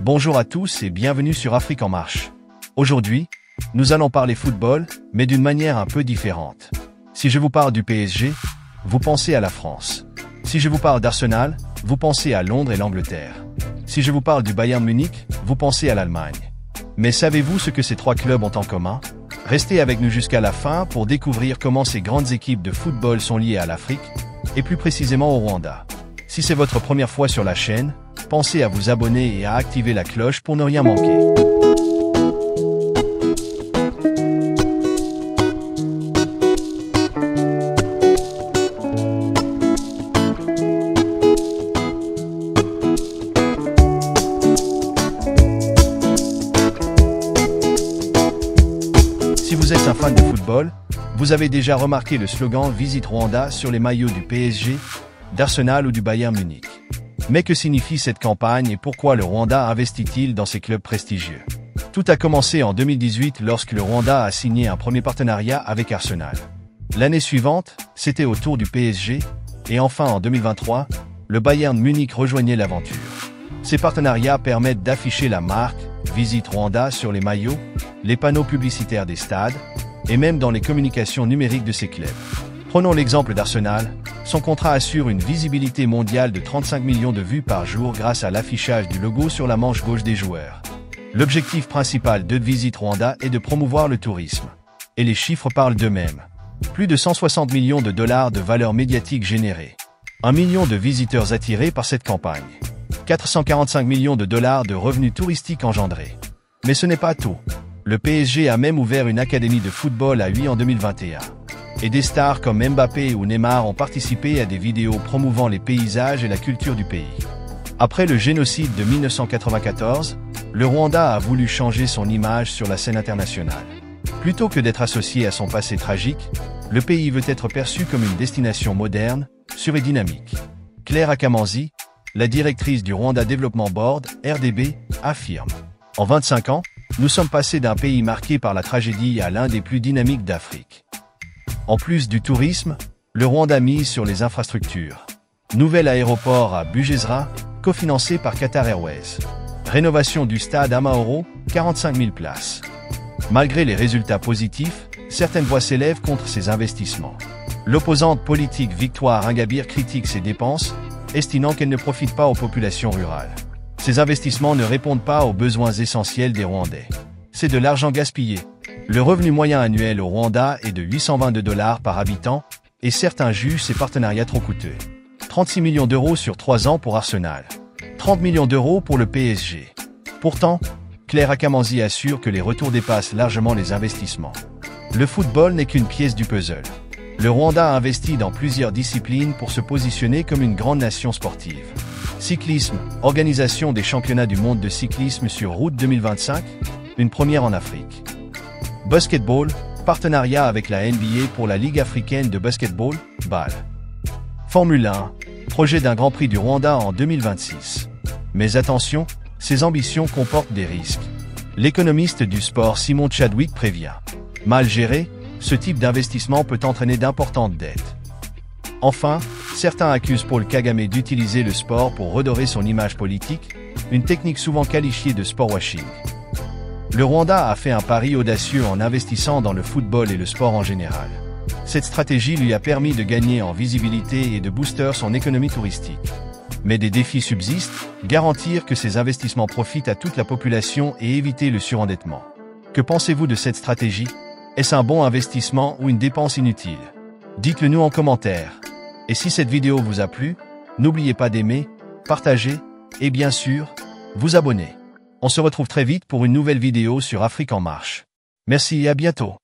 Bonjour à tous et bienvenue sur Afrique en marche. Aujourd'hui, nous allons parler football, mais d'une manière un peu différente. Si je vous parle du PSG, vous pensez à la France. Si je vous parle d'Arsenal, vous pensez à Londres et l'Angleterre. Si je vous parle du Bayern Munich, vous pensez à l'Allemagne. Mais savez-vous ce que ces trois clubs ont en commun? Restez avec nous jusqu'à la fin pour découvrir comment ces grandes équipes de football sont liées à l'Afrique, et plus précisément au Rwanda. Si c'est votre première fois sur la chaîne, pensez à vous abonner et à activer la cloche pour ne rien manquer. Si vous êtes un fan de football, vous avez déjà remarqué le slogan « Visite Rwanda » sur les maillots du PSG, d'Arsenal ou du Bayern Munich. Mais que signifie cette campagne et pourquoi le Rwanda investit-il dans ces clubs prestigieux? Tout a commencé en 2018 lorsque le Rwanda a signé un premier partenariat avec Arsenal. L'année suivante, c'était au tour du PSG, et enfin en 2023, le Bayern Munich rejoignait l'aventure. Ces partenariats permettent d'afficher la marque « Visite Rwanda » sur les maillots, les panneaux publicitaires des stades, et même dans les communications numériques de ces clubs. Prenons l'exemple d'Arsenal. Son contrat assure une visibilité mondiale de 35 millions de vues par jour grâce à l'affichage du logo sur la manche gauche des joueurs. L'objectif principal de Visite Rwanda est de promouvoir le tourisme. Et les chiffres parlent d'eux-mêmes. Plus de 160 millions de dollars de valeur médiatique générée. 1 million de visiteurs attirés par cette campagne. 445 millions de dollars de revenus touristiques engendrés. Mais ce n'est pas tout. Le PSG a même ouvert une académie de football à Huy en 2021. Et des stars comme Mbappé ou Neymar ont participé à des vidéos promouvant les paysages et la culture du pays. Après le génocide de 1994, le Rwanda a voulu changer son image sur la scène internationale. Plutôt que d'être associé à son passé tragique, le pays veut être perçu comme une destination moderne, sûre et dynamique. Claire Akamanzi, la directrice du Rwanda Development Board, RDB, affirme. En 25 ans, nous sommes passés d'un pays marqué par la tragédie à l'un des plus dynamiques d'Afrique. En plus du tourisme, le Rwanda mise sur les infrastructures. Nouvel aéroport à Bugesera, cofinancé par Qatar Airways. Rénovation du stade Amahoro, 45 000 places. Malgré les résultats positifs, certaines voix s'élèvent contre ces investissements. L'opposante politique Victoire Ingabire critique ces dépenses, estimant qu'elles ne profitent pas aux populations rurales. Ces investissements ne répondent pas aux besoins essentiels des Rwandais. C'est de l'argent gaspillé. Le revenu moyen annuel au Rwanda est de 822 dollars par habitant, et certains jugent ces partenariats trop coûteux. 36 millions d'euros sur 3 ans pour Arsenal. 30 millions d'euros pour le PSG. Pourtant, Claire Akamanzi assure que les retours dépassent largement les investissements. Le football n'est qu'une pièce du puzzle. Le Rwanda a investi dans plusieurs disciplines pour se positionner comme une grande nation sportive. Cyclisme, organisation des championnats du monde de cyclisme sur route 2025, une première en Afrique. Basketball, partenariat avec la NBA pour la Ligue africaine de basketball, BAL. Formule 1, projet d'un Grand Prix du Rwanda en 2026. Mais attention, ces ambitions comportent des risques. L'économiste du sport Simon Chadwick prévient. Mal géré, ce type d'investissement peut entraîner d'importantes dettes. Enfin, certains accusent Paul Kagame d'utiliser le sport pour redorer son image politique, une technique souvent qualifiée de sport washing. Le Rwanda a fait un pari audacieux en investissant dans le football et le sport en général. Cette stratégie lui a permis de gagner en visibilité et de booster son économie touristique. Mais des défis subsistent, garantir que ces investissements profitent à toute la population et éviter le surendettement. Que pensez-vous de cette stratégie? Est-ce un bon investissement ou une dépense inutile? Dites-le nous en commentaire. Et si cette vidéo vous a plu, n'oubliez pas d'aimer, partager et bien sûr, vous abonner. On se retrouve très vite pour une nouvelle vidéo sur Afrique en marche. Merci et à bientôt.